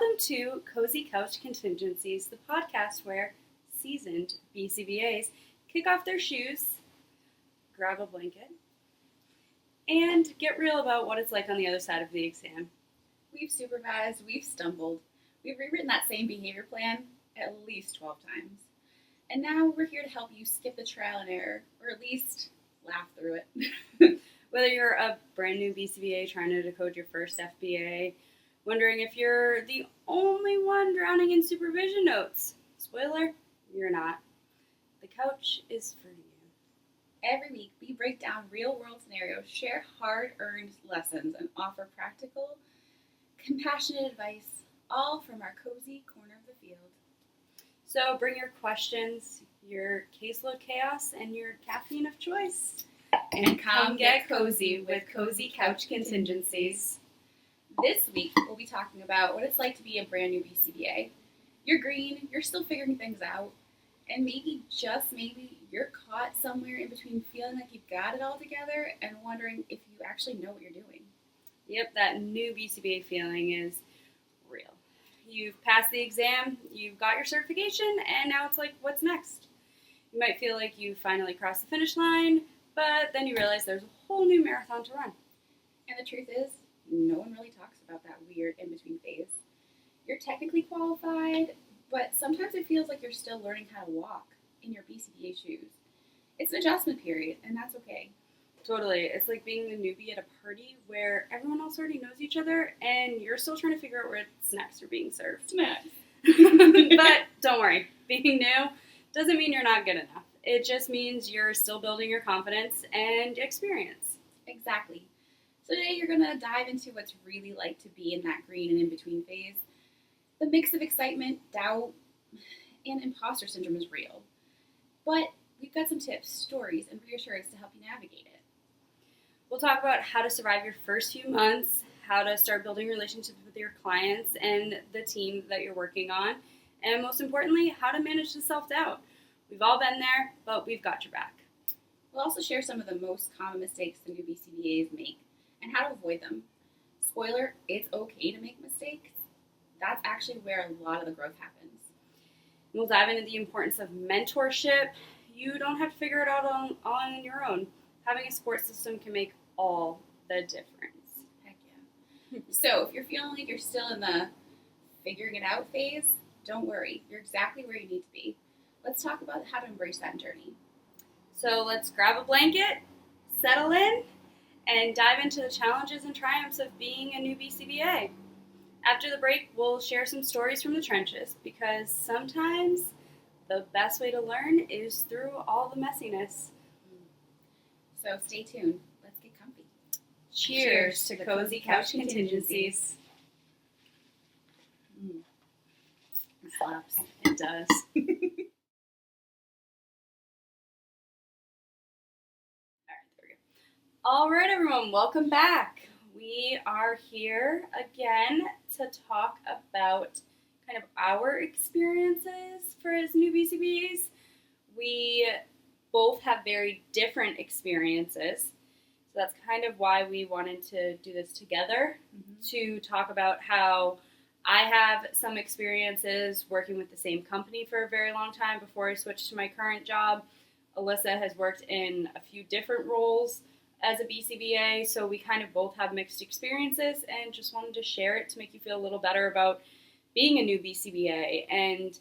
Welcome to Cozy Couch Contingencies, the podcast where seasoned BCBAs kick off their shoes, grab a blanket, and get real about what it's like on the other side of the exam. We've supervised, we've stumbled, we've rewritten that same behavior plan at least 12 times. And now we're here to help you skip the trial and error, or at least laugh through it. Whether you're a brand new BCBA trying to decode your first FBA, wondering if you're the only one drowning in supervision notes. Spoiler, you're not. The couch is for you. Every week, we break down real-world scenarios, share hard-earned lessons, and offer practical, compassionate advice, all from our cozy corner of the field. So bring your questions, your caseload chaos, and your caffeine of choice. And come get cozy with Cozy Couch Contingencies. This week, we'll be talking about what it's like to be a brand new BCBA. You're green, you're still figuring things out, and maybe, just maybe, you're caught somewhere in between feeling like you've got it all together and wondering if you actually know what you're doing. Yep, that new BCBA feeling is real. You've passed the exam, you've got your certification, and now it's like, what's next? You might feel like you finally crossed the finish line, but then you realize there's a whole new marathon to run. And the truth is, no one really talks about that weird in-between phase. You're technically qualified, but sometimes it feels like you're still learning how to walk in your BCBA shoes. It's an adjustment period, and that's okay. Totally. It's like being a newbie at a party where everyone else already knows each other, and you're still trying to figure out where snacks are being served. Snacks. But don't worry, being new doesn't mean you're not good enough. It just means you're still building your confidence and experience. Exactly. So today you're going to dive into what's really like to be in that green and in-between phase. The mix of excitement, doubt, and imposter syndrome is real. But we've got some tips, stories, and reassurance to help you navigate it. We'll talk about how to survive your first few months, how to start building relationships with your clients and the team that you're working on, and most importantly, how to manage the self-doubt. We've all been there, but we've got your back. We'll also share some of the most common mistakes the new BCBAs make and how to avoid them. Spoiler, it's okay to make mistakes. That's actually where a lot of the growth happens. We'll dive into the importance of mentorship. You don't have to figure it out all on your own. Having a support system can make all the difference. Heck yeah. So if you're feeling like you're still in the figuring it out phase, don't worry. You're exactly where you need to be. Let's talk about how to embrace that journey. So let's grab a blanket, settle in, and dive into the challenges and triumphs of being a new BCBA. After the break, we'll share some stories from the trenches, because sometimes the best way to learn is through all the messiness. So stay tuned. Let's get comfy. Cheers to Cozy Couch Contingencies. It slaps. It does. All right, everyone, welcome back. We are here again to talk about kind of our experiences for as new BCBs. We both have very different experiences, so that's kind of why we wanted to do this together, to talk about how I have some experiences working with the same company for a very long time before I switched to my current job. Alyssa has worked in a few different roles as a BCBA, so we kind of both have mixed experiences and just wanted to share it to make you feel a little better about being a new BCBA and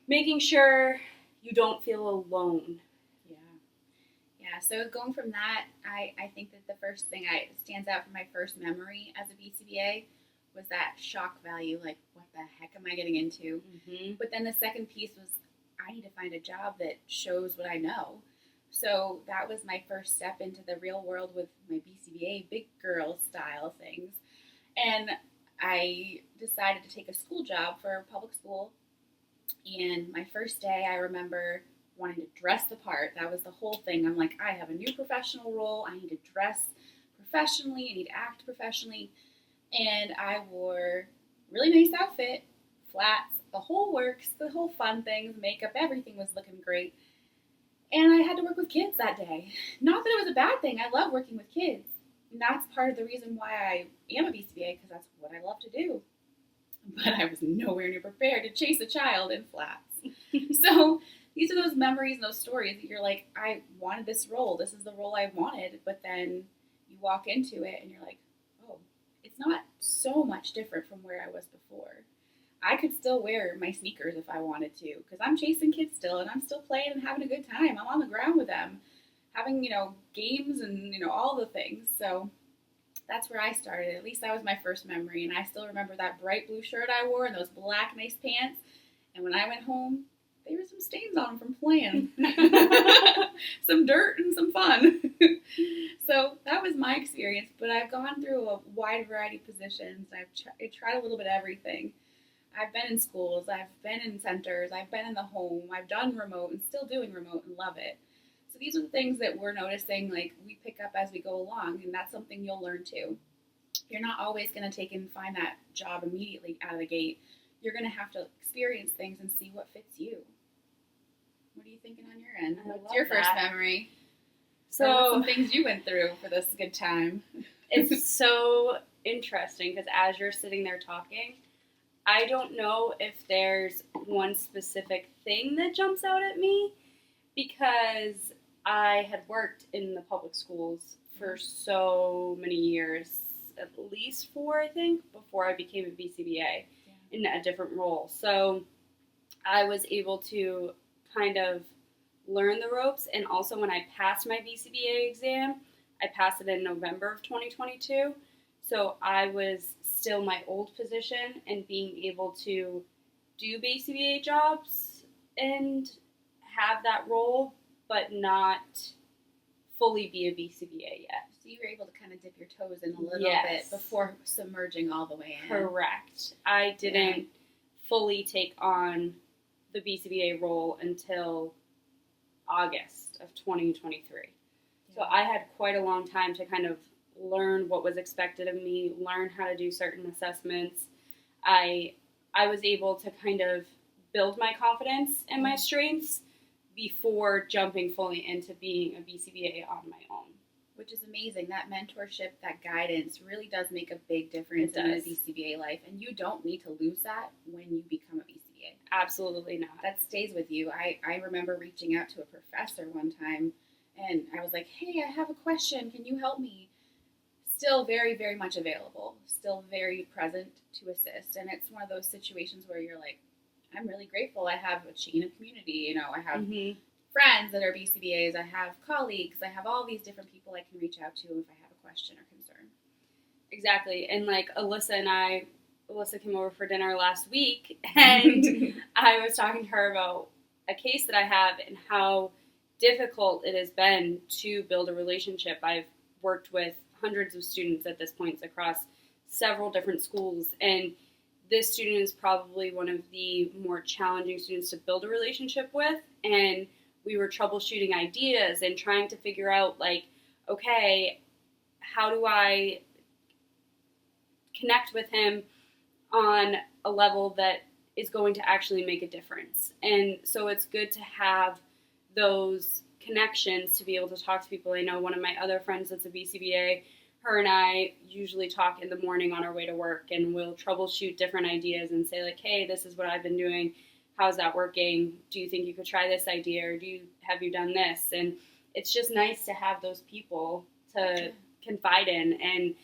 making sure you don't feel alone. Yeah, so going from that, I think that the first thing that stands out from my first memory as a BCBA was that shock value, like, what the heck am I getting into? But then the second piece was, I need to find a job that shows what I know. So that was my first step into the real world with my BCBA big girl style things. And I decided to take a school job for a public school. And my first day, I remember wanting to dress the part. That was the whole thing. I'm like, I have a new professional role. I need to dress professionally. I need to act professionally. And I wore a really nice outfit, flats, the whole works, the whole fun things, makeup, everything was looking great. And I had to work with kids that day. Not that it was a bad thing. I love working with kids. And that's part of the reason why I am a BCBA, because that's what I love to do. but I was nowhere near prepared to chase a child in flats. So these are those memories and those stories that you're like, I wanted this role. This is the role I wanted. But then you walk into it and you're like, oh, it's not so much different from where I was before. I could still wear my sneakers if I wanted to because I'm chasing kids still and I'm still playing and having a good time. I'm on the ground with them, having, games and, all the things. So that's where I started. At least that was my first memory. And I still remember that bright blue shirt I wore and those black nice pants. And when I went home, there were some stains on them from playing. Some dirt and some fun. So that was my experience. But I've gone through a wide variety of positions. I've tried a little bit of everything. I've been in schools. I've been in centers. I've been in the home. I've done remote and still doing remote and love it. So these are the things that we're noticing, like we pick up as we go along. And that's something you'll learn too. You're not always going to take and find that job immediately out of the gate. You're going to have to experience things and see what fits you. What are you thinking on your end? What's your first memory? So some things you went through for this good time. It's so interesting because as you're sitting there talking, I don't know if there's one specific thing that jumps out at me because I had worked in the public schools for so many years, at least 4, I think, before I became a BCBA in a different role. So I was able to kind of learn the ropes. And also when I passed my BCBA exam, I passed it in November of 2022. So I was still my old position and being able to do BCBA jobs and have that role, but not fully be a BCBA yet. So you were able to kind of dip your toes in a little bit before submerging all the way in. Correct. I didn't fully take on the BCBA role until August of 2023. So I had quite a long time to kind of learn what was expected of me, learn how to do certain assessments. I was able to kind of build my confidence and my strengths before jumping fully into being a BCBA on my own. Which is amazing. That mentorship, that guidance really does make a big difference in a BCBA life. And you don't need to lose that when you become a BCBA. Absolutely not. That stays with you. I remember reaching out to a professor one time and I was like, hey, I have a question. Can you help me? Still very, very much available. Still very present to assist. And it's one of those situations where you're like, I'm really grateful. I have a chain of community. I have friends that are BCBAs. I have colleagues. I have all these different people I can reach out to if I have a question or concern. Exactly. And like Alyssa came over for dinner last week and I was talking to her about a case that I have and how difficult it has been to build a relationship. I've worked with hundreds of students at this point across several different schools, and this student is probably one of the more challenging students to build a relationship with, and we were troubleshooting ideas and trying to figure out, like, okay, how do I connect with him on a level that is going to actually make a difference. And so it's good to have those connections to be able to talk to people. I know one of my other friends that's a BCBA, her and I usually talk in the morning on our way to work, and we'll troubleshoot different ideas and say, like, hey, this is what I've been doing. How's that working? Do you think you could try this idea? Or have you done this? And it's just nice to have those people to confide in. And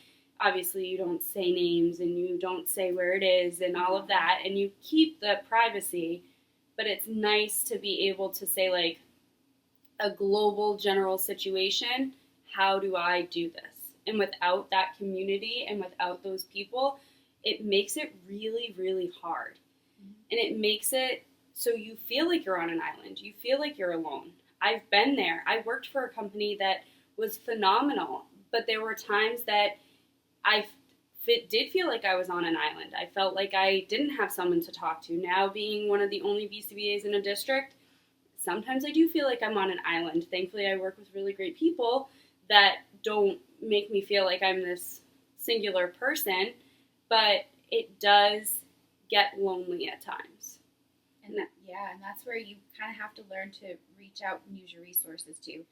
obviously you don't say names and you don't say where it is and all of that. And you keep the privacy, but it's nice to be able to say, like, a global general situation, how do I do this? And without that community and without those people, it makes it really, really hard. And it makes it so you feel like you're on an island. You feel like you're alone. I've been there. I worked for a company that was phenomenal, but there were times that I did feel like I was on an island. I felt like I didn't have someone to talk to. Now, being one of the only BCBAs in a district, sometimes I do feel like I'm on an island. Thankfully, I work with really great people that don't make me feel like I'm this singular person, but it does get lonely at times. And that's where you kind of have to learn to reach out and use your resources too.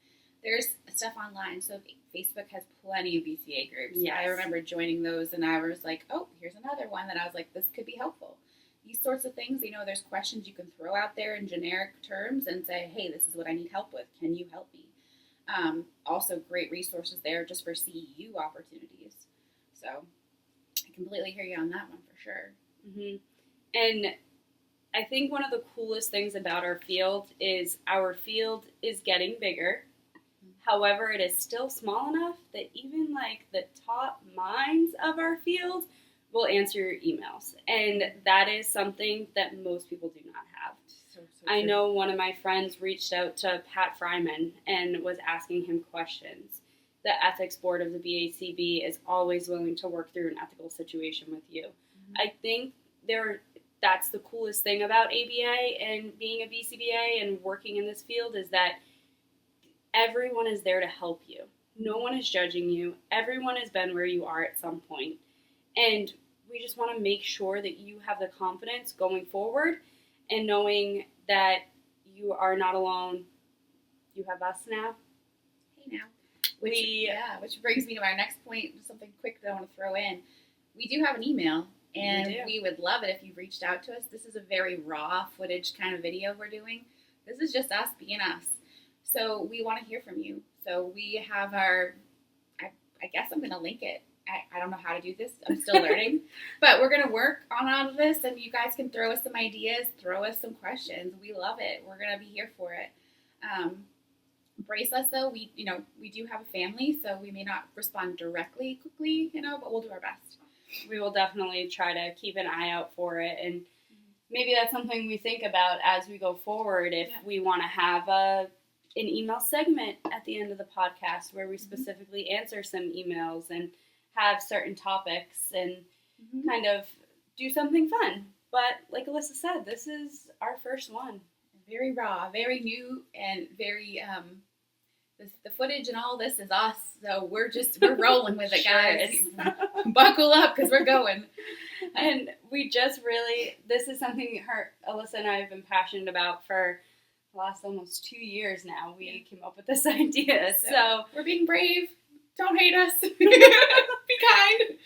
There's stuff online. So Facebook has plenty of BCA groups. Yes. I remember joining those, and I was like, oh, here's another one that I was like, this could be helpful. These sorts of things, there's questions you can throw out there in generic terms and say, hey, this is what I need help with. Can you help me? Also, great resources there just for CEU opportunities. So I completely hear you on that one for sure. Mm-hmm. And I think one of the coolest things about our field is getting bigger. However, it is still small enough that even like the top minds of our field will answer your emails. And that is something that most people do not have. So I know one of my friends reached out to Pat Fryman and was asking him questions. The ethics board of the BACB is always willing to work through an ethical situation with you. Mm-hmm. I think that's the coolest thing about ABA and being a BCBA and working in this field is that everyone is there to help you. No one is judging you. Everyone has been where you are at some point. And we just want to make sure that you have the confidence going forward and knowing that you are not alone. You have us now. Hey now. Which brings me to my next point, something quick that I want to throw in. We do have an email, and we would love it if you reached out to us. This is a very raw footage kind of video we're doing. This is just us being us. So we want to hear from you. So we have I guess I'm going to link it. I don't know how to do this. I'm still learning. But we're going to work on all of this, and you guys can throw us some ideas, throw us some questions. We love it. We're going to be here for it. Brace us, though. We do have a family, so we may not respond directly, quickly, but we'll do our best. We will definitely try to keep an eye out for it, and maybe that's something we think about as we go forward. If we want to have an email segment at the end of the podcast where we specifically answer some emails and have certain topics and kind of do something fun. But like Alyssa said, this is our first one. Very raw, very new, and very the footage and all this is us. So we're rolling with it, guys. Buckle up because we're going. And this is something Alyssa and I have been passionate about for the last almost 2 years now. We came up with this idea. So we're being brave. Don't hate us. Be kind.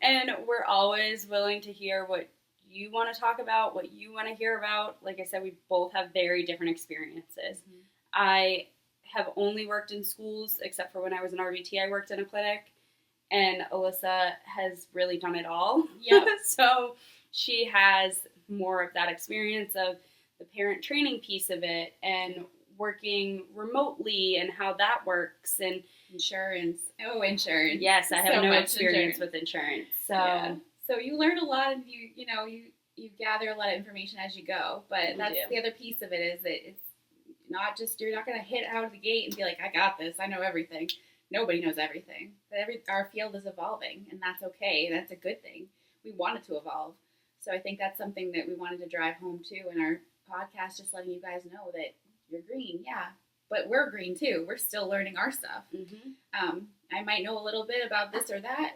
And we're always willing to hear what you want to talk about, what you want to hear about. Like I said, we both have very different experiences. Mm-hmm. I have only worked in schools, except for when I was an RBT, I worked in a clinic. And Alyssa has really done it all. Yep. So she has more of that experience of the parent training piece of it and working remotely and how that works and insurance. Oh, insurance. Yes, I have no experience with insurance. So you learn a lot and you gather a lot of information as you go. But that's the other piece of it is that it's not just you're not going to hit out of the gate and be like, I got this. I know everything. Nobody knows everything. Our field is evolving, and that's okay. That's a good thing. We want it to evolve. So I think that's something that we wanted to drive home too in our podcast, just letting you guys know that you're green, but we're green too. We're still learning our stuff. Mm-hmm. I might know a little bit about this or that.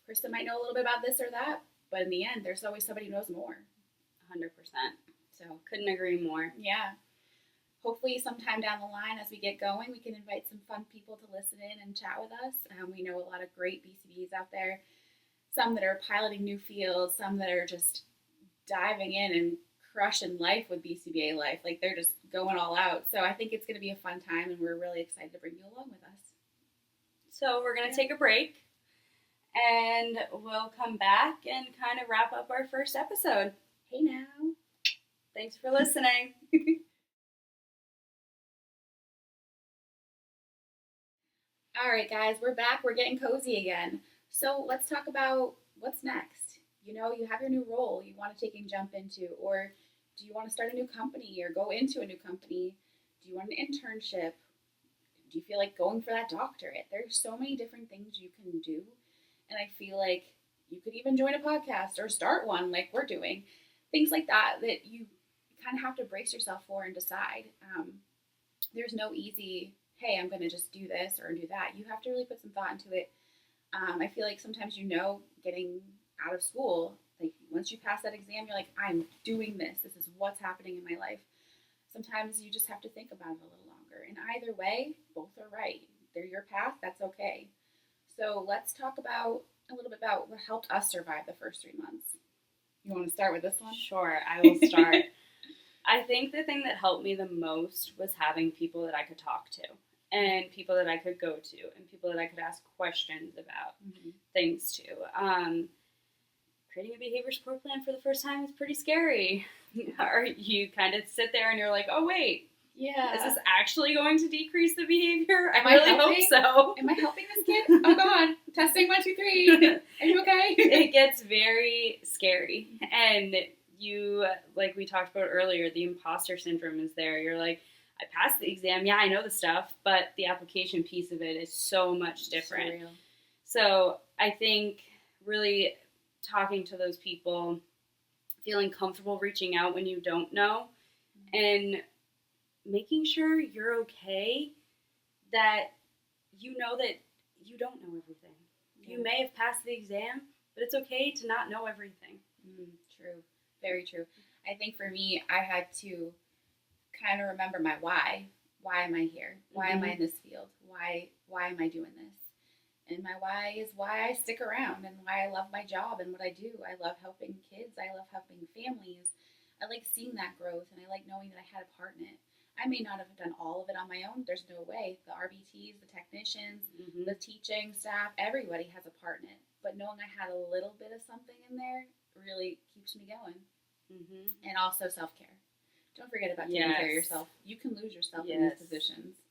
Krista might know a little bit about this or that, but in the end, there's always somebody who knows more. 100%. So couldn't agree more. Yeah. Hopefully sometime down the line as we get going, we can invite some fun people to listen in and chat with us. We know a lot of great BCBs out there, some that are piloting new fields, some that are just diving in and crushing life with BCBA life. Like they're just going all out. So I think it's going to be a fun time, and we're really excited to bring you along with us. So we're going to take a break, and we'll come back and kind of wrap up our first episode. Hey now. Thanks for listening. All right, guys, we're back. We're getting cozy again. So let's talk about what's next. You have your new role you want to take and jump into, or do you want to start a new company or go into a new company? Do you want an internship? Do you feel like going for that doctorate? There's so many different things you can do, and I feel like you could even join a podcast or start one like we're doing. Things like that you kind of have to brace yourself for and decide. There's no easy, hey, I'm going to just do this or do that. You have to really put some thought into it. I feel like sometimes getting out of school, like once you pass that exam, you're like, I'm doing this. This is what's happening in my life. Sometimes you just have to think about it a little longer. whatever. And either way, both are right. They're your path, that's okay. So let's talk about a little bit about what helped us survive the first 3 months. You want to start with this one? Sure, I will start. I think the thing that helped me the most was having people that I could talk to and people that I could go to and people that I could ask questions about things to. Creating a behavior support plan for the first time is pretty scary. Or you kind of sit there and you're like, oh, wait. Yeah. Is this actually going to decrease the behavior? I Am I really helping? hope so. Am I helping this kid? Oh, God. Testing 1, 2, 3. Are you okay? It gets very scary. And you, like we talked about earlier, the imposter syndrome is there. You're like, I passed the exam. Yeah, I know the stuff. But the application piece of it is so much different. Surreal. So I think really talking to those people, feeling comfortable reaching out when you don't know, and making sure you're okay, that you know that you don't know everything. You may have passed the exam, but it's okay to not know everything. True. Very true. I think for me, I had to kind of remember my why. Why am I here? Why am I in this field? Why am I doing this? And my why is why I stick around and why I love my job and what I do. I love helping kids. I love helping families. I like seeing that growth, and I like knowing that I had a part in it. I may not have done all of it on my own. There's no way. The RBTs, the technicians, the teaching staff, everybody has a part in it. But knowing I had a little bit of something in there really keeps me going. And also self-care. Don't forget about taking care of yourself. You can lose yourself in these positions.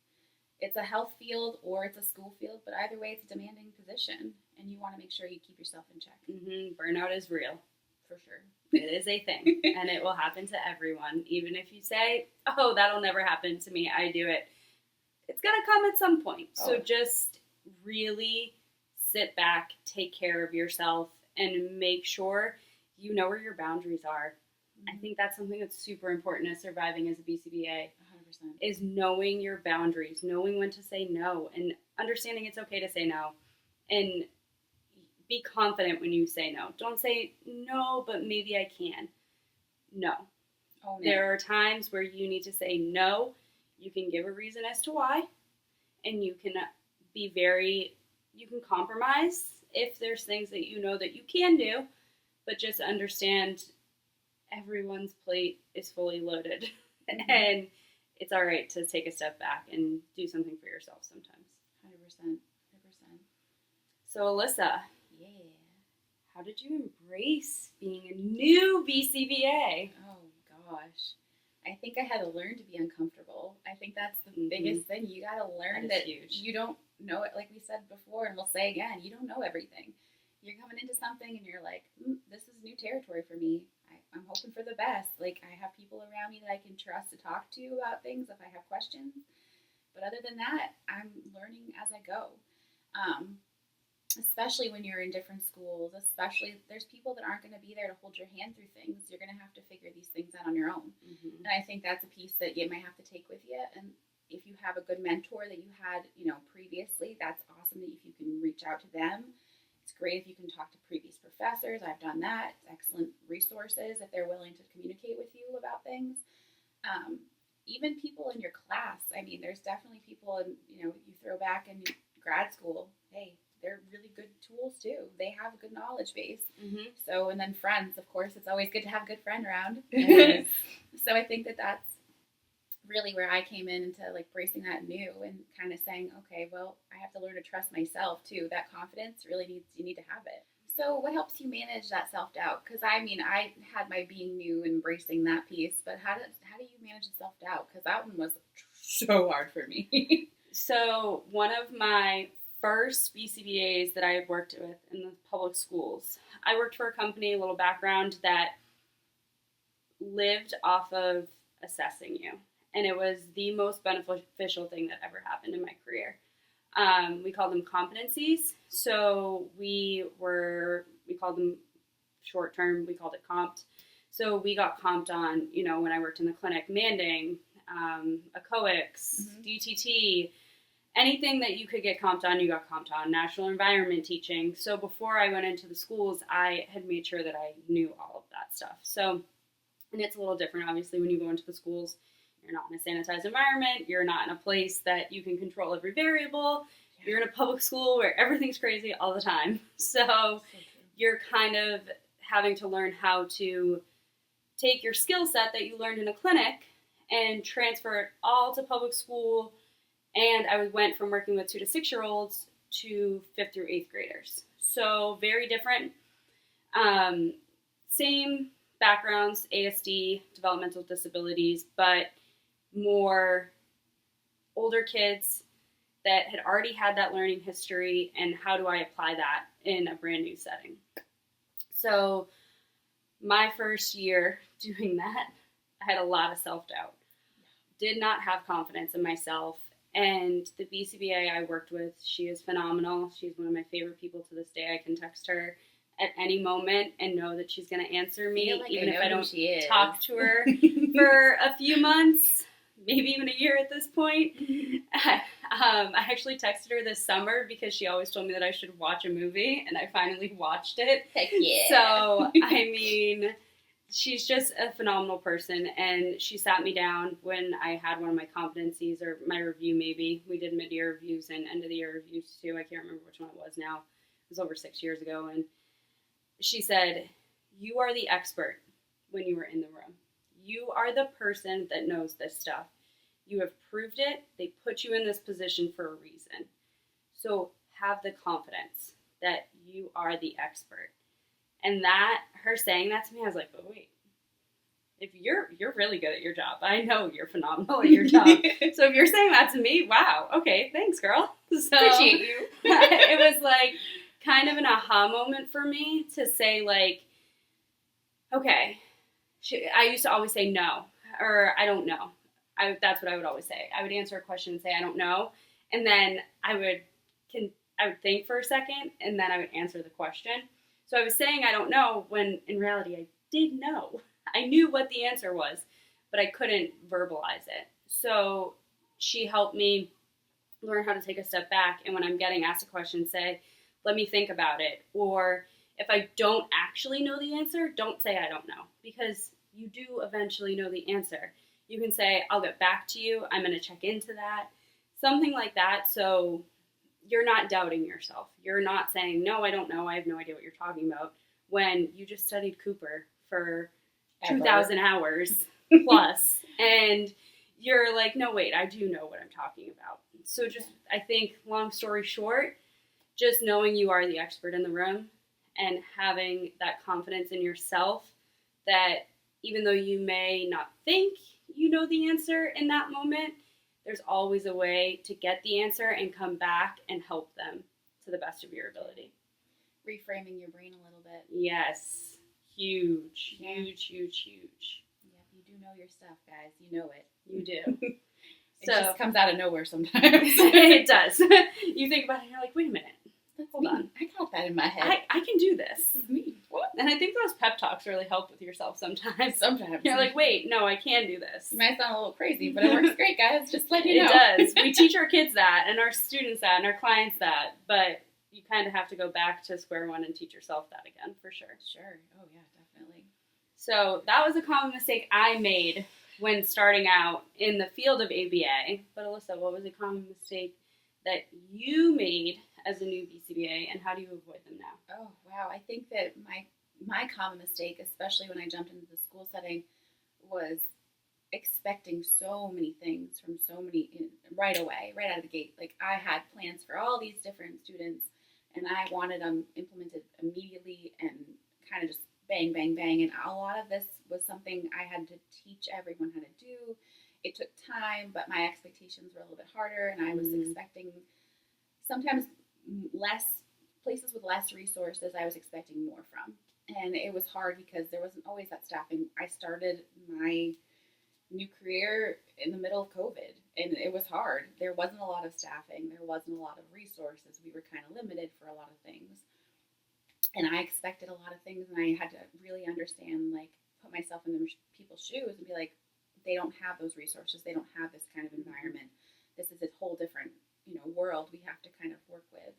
It's a health field or it's a school field, but either way, it's a demanding position, and you want to make sure you keep yourself in check. Burnout is real. For sure. It is a thing, and it will happen to everyone. Even if you say, oh, that'll never happen to me, I do it. It's going to come at some point. So just really sit back, take care of yourself, and make sure you know where your boundaries are. I think that's something that's super important as surviving as a BCBA. 100%. Is knowing your boundaries, knowing when to say no, and understanding it's okay to say no. And be confident when you say no. Don't say, no, but maybe I can. No. There are times where you need to say no. You can give a reason as to why. And you can you can compromise if there's things that you know that you can do. But just understand everyone's plate is fully loaded. And it's all right to take a step back and do something for yourself sometimes. 100%. So, Alyssa. How did you embrace being a new BCBA? Oh, gosh. I think I had to learn to be uncomfortable. I think that's the biggest thing. You got to learn that you don't know it. Like we said before, and we'll say again, you don't know everything. You're coming into something and you're like, this is new territory for me. I'm hoping for the best. Like, I have people around me that I can trust to talk to about things if I have questions. But other than that, I'm learning as I go. Especially when you're in different schools, especially there's people that aren't going to be there to hold your hand through things. You're going to have to figure these things out on your own. And I think that's a piece that you might have to take with you. And if you have a good mentor that you had, previously, that's awesome that if you can reach out to them. It's great if you can talk to previous professors. I've done that. It's excellent resources if they're willing to communicate with you about things. Even people in your class. I mean, there's definitely people in, you throw back in grad school. Hey, they're really good tools too. They have a good knowledge base. So, and then friends, of course, it's always good to have a good friend around. So I think that that's really where I came in into like bracing that new and kind of saying, okay, well, I have to learn to trust myself too. That confidence really you need to have it. So what helps you manage that self-doubt? Because I mean, I had my being new and embracing that piece, but how do you manage the self-doubt? Because that one was so hard for me. So one of my first BCBAs that I had worked with in the public schools, I worked for a company, a little background, that lived off of assessing you. And it was the most beneficial thing that ever happened in my career. We called them Contingencies. So we called them short term, we called it comped. So we got comped on, when I worked in the clinic, manding, ACOICs, DTT, anything that you could get comped on, you got comped on. National environment teaching. So before I went into the schools, I had made sure that I knew all of that stuff. So, and it's a little different, obviously, when you go into the schools. You're not in a sanitized environment. You're not in a place that you can control every variable. Yeah. You're in a public school where everything's crazy all the time. So you're kind of having to learn how to take your skill set that you learned in a clinic and transfer it all to public school. And I went from working with 2 to 6 year olds to 5th through 8th graders. So very different. Same backgrounds, ASD, developmental disabilities, but more older kids that had already had that learning history, and how do I apply that in a brand new setting. So my first year doing that, I had a lot of self-doubt. Did not have confidence in myself. And the BCBA I worked with, she is phenomenal. She's one of my favorite people to this day. I can text her at any moment and know that she's going to answer me, even if I don't talk to her for a few months, maybe even a year at this point. I actually texted her this summer because she always told me that I should watch a movie, and I finally watched it. Heck yeah. So, I mean, she's just a phenomenal person, and she sat me down when I had one of my competencies, or my review maybe. We did mid-year reviews and end-of-the-year reviews too. I can't remember which one it was now. It was over 6 years ago, and she said, "You are the expert when you were in the room. You are the person that knows this stuff. You have proved it. They put you in this position for a reason. So have the confidence that you are the expert." And that, her saying that to me, I was like, oh, wait. If you're really good at your job, I know you're phenomenal at your job. So if you're saying that to me, wow, okay, thanks, girl. So appreciate you. It was like kind of an aha moment for me to say, like, okay. I used to always say no, or I don't know. That's what I would always say. I would answer a question and say, I don't know. And then I would think for a second, and then I would answer the question. So I was saying I don't know when in reality I did know. I knew what the answer was, but I couldn't verbalize it. So she helped me learn how to take a step back, and when I'm getting asked a question, say, let me think about it. Or if I don't actually know the answer, don't say I don't know, because you do eventually know the answer. You can say, I'll get back to you. I'm going to check into that. Something like that. So you're not doubting yourself. You're not saying, no, I don't know. I have no idea what you're talking about. When you just studied Cooper for 2,000 hours plus. And you're like, no, wait, I do know what I'm talking about. So just, I think, long story short, just knowing you are the expert in the room and having that confidence in yourself that even though you may not think you know the answer in that moment, there's always a way to get the answer and come back and help them to the best of your ability. Reframing your brain a little bit. Yes. Huge. Yeah. Huge. Yeah, you do know your stuff, guys. You know it. You do. It just comes out of nowhere sometimes. It does. You think about it and you're like, wait a minute. Hold on. I got that in my head. I can do this. This is me. What? And I think those pep talks really help with yourself sometimes. Sometimes. You're like, wait, no, I can do this. You might sound a little crazy, but it works great, guys. Just let you know. It does. We teach our kids that, and our students that, and our clients that, but you kind of have to go back to square one and teach yourself that again, for sure. Sure. Oh, yeah, definitely. So that was a common mistake I made when starting out in the field of ABA. But Alyssa, what was a common mistake that you made as a new BCBA, and how do you avoid them now? Oh, wow. I think that my common mistake, especially when I jumped into the school setting, was expecting so many things from right away, right out of the gate. Like, I had plans for all these different students, and I wanted them implemented immediately and kind of just bang, bang, bang. And a lot of this was something I had to teach everyone how to do. It took time, but my expectations were a little bit harder, and I was expecting sometimes places with less resources I was expecting more from. And it was hard because there wasn't always that staffing. I started my new career in the middle of COVID, and it was hard. There wasn't a lot of staffing. There wasn't a lot of resources. We were kind of limited for a lot of things. And I expected a lot of things, and I had to really understand, like, put myself in the people's shoes and be like, they don't have those resources. They don't have this kind of environment. This is a whole different, world we have to kind of work with.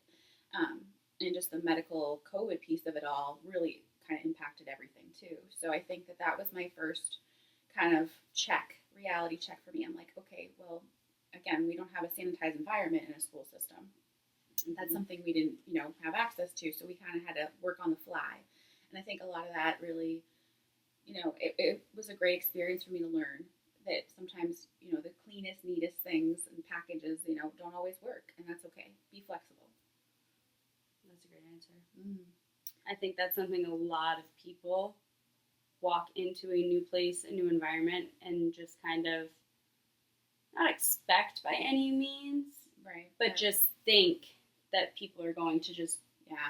And just the medical COVID piece of it all really kind of impacted everything too. So I think that was my first kind of check, reality check for me. I'm like, okay, well, again, we don't have a sanitized environment in a school system. That's something we didn't, have access to. So we kind of had to work on the fly. And I think a lot of that really, it was a great experience for me to learn that sometimes, the cleanest, neatest things and packages, don't always work. And that's okay. Be flexible. That's a great answer. I think that's something a lot of people walk into a new place, a new environment, and just kind of not expect by any means, right? But just think that people are going to just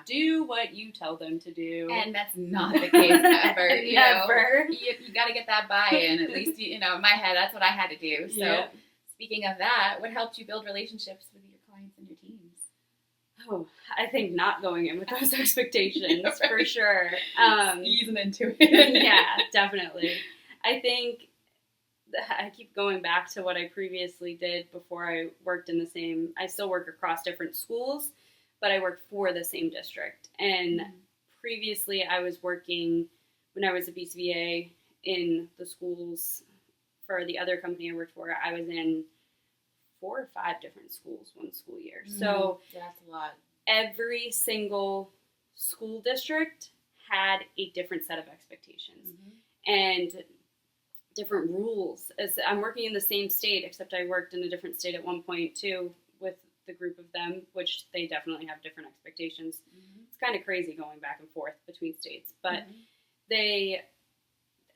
do what you tell them to do. And that's not the case ever. Never. You got to get that buy-in. At least, in my head, that's what I had to do. So speaking of that, what helped you build relationships with your clients and your teams? Oh, I think not going in with those expectations for sure. Easing into it. Yeah, definitely. I think I keep going back to what I previously did before I worked in I still work across different schools, but I work for the same district. And previously I was working, when I was a BCBA, in the schools for the other company I worked for. I was in 4 or 5 different schools one school year. So that's a lot. Every single school district had a different set of expectations and different rules. As I'm working in the same state, except I worked in a different state at one point too with the group of them, which they definitely have different expectations. It's kind of crazy going back and forth between states, but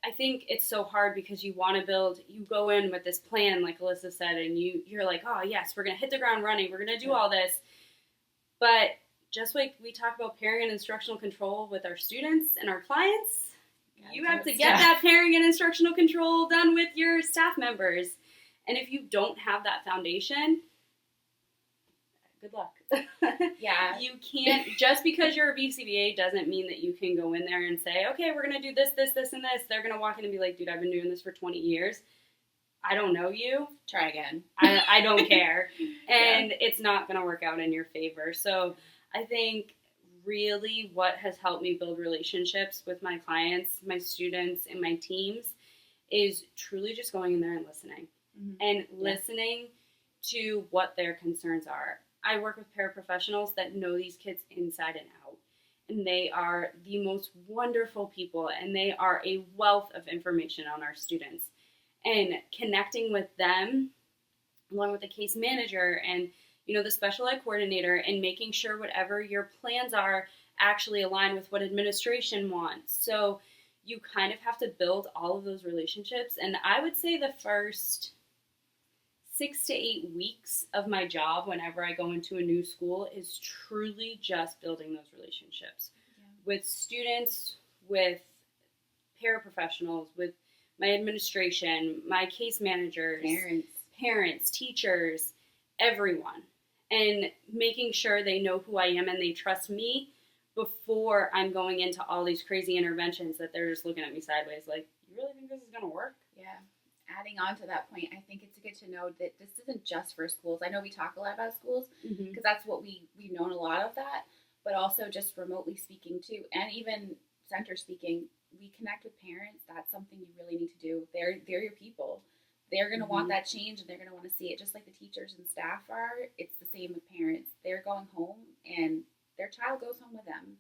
I think it's so hard because you want to you go in with this plan, like Alyssa said, and you're like, oh yes, we're going to hit the ground running. We're going to do all this. But just like we talk about pairing and instructional control with our students and our clients, you have to get that pairing and instructional control done with your staff members. And if you don't have that foundation, good luck. Yeah. You can't, just because you're a BCBA doesn't mean that you can go in there and say, okay, we're going to do this, this, this, and this. They're going to walk in and be like, dude, I've been doing this for 20 years. I don't know you. Try again. I don't care. And it's not going to work out in your favor. So I think really what has helped me build relationships with my clients, my students, and my teams is truly just going in there and listening. And listening to what their concerns are. I work with paraprofessionals that know these kids inside and out. And they are the most wonderful people, and they are a wealth of information on our students. And connecting with them, along with the case manager and, the special ed coordinator, and making sure whatever your plans are actually align with what administration wants. So you kind of have to build all of those relationships. And I would say the first 6 to 8 weeks of my job whenever I go into a new school is truly just building those relationships with students, with paraprofessionals, with my administration, my case managers, parents, teachers, everyone, and making sure they know who I am and they trust me before I'm going into all these crazy interventions that they're just looking at me sideways like, you really think this is going to work? Yeah. Adding on to that point, I think it's good to know that this isn't just for schools. I know we talk a lot about schools because that's what we've known a lot of that, but also just remotely speaking too, and even center speaking, we connect with parents. That's something you really need to do. They're your people. They're going to want that change, and they're going to want to see it just like the teachers and staff are. It's the same with parents. They're going home, and their child goes home with them.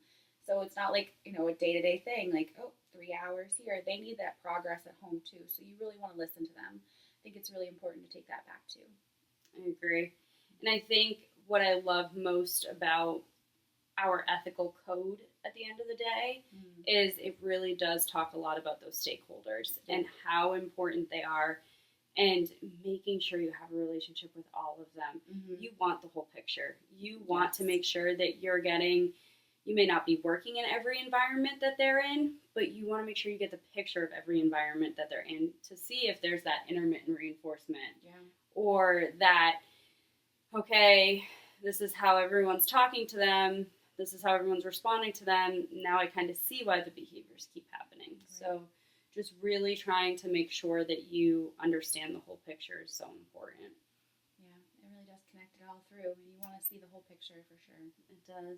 So it's not like, a day-to-day thing, like, 3 hours here. They need that progress at home, too. So you really want to listen to them. I think it's really important to take that back, too. I agree. And I think what I love most about our ethical code at the end of the day is it really does talk a lot about those stakeholders and how important they are, and making sure you have a relationship with all of them. You want the whole picture. You want to make sure that you're getting, you may not be working in every environment that they're in, but you want to make sure you get the picture of every environment that they're in to see if there's that intermittent reinforcement. Or that, okay, this is how everyone's talking to them. This is how everyone's responding to them. Now I kind of see why the behaviors keep happening. So just really trying to make sure that you understand the whole picture is so important. Yeah, it really does connect it all through. You want to see the whole picture for sure. It does.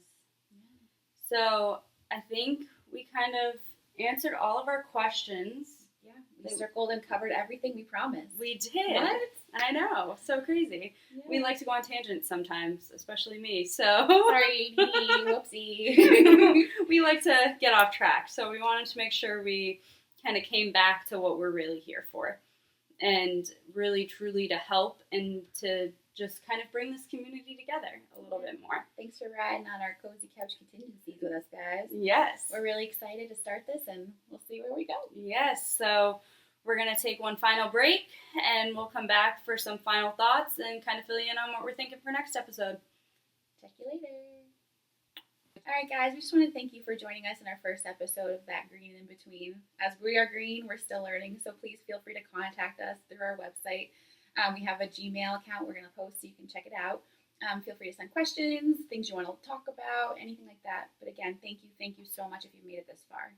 Yeah. So I think we kind of answered all of our questions. Yeah, we We circled and covered everything we promised. We did. What? I know. So crazy. Yeah. We like to go on tangents sometimes, especially me. So Sorry, whoopsie. we like to get off track. So we wanted to make sure we kind of came back to what we're really here for. And really, truly to help and to just kind of bring this community together a little bit more. Thanks for riding on our cozy couch contingencies with us, guys. Yes. We're really excited to start this, and we'll see where we go. Yes. So we're going to take one final break, and we'll come back for some final thoughts and kind of fill you in on what we're thinking for next episode. Check you later. All right, guys, we just want to thank you for joining us in our first episode of That Green in Between. As we are green, we're still learning, so please feel free to contact us through our website. We have a Gmail account we're going to post so you can check it out. Feel free to send questions, things you want to talk about, anything like that. But again, thank you so much if you've made it this far.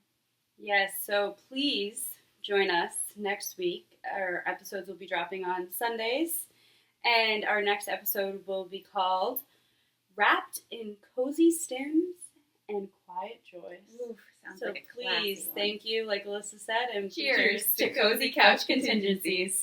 Yes, so please join us next week. Our episodes will be dropping on Sundays, and our next episode will be called Wrapped in Cozy Stims and Quiet Joys. Oof, sounds So like a classy please, one. thank you, like Alyssa said, and Cheers to Cozy Couch Contingencies.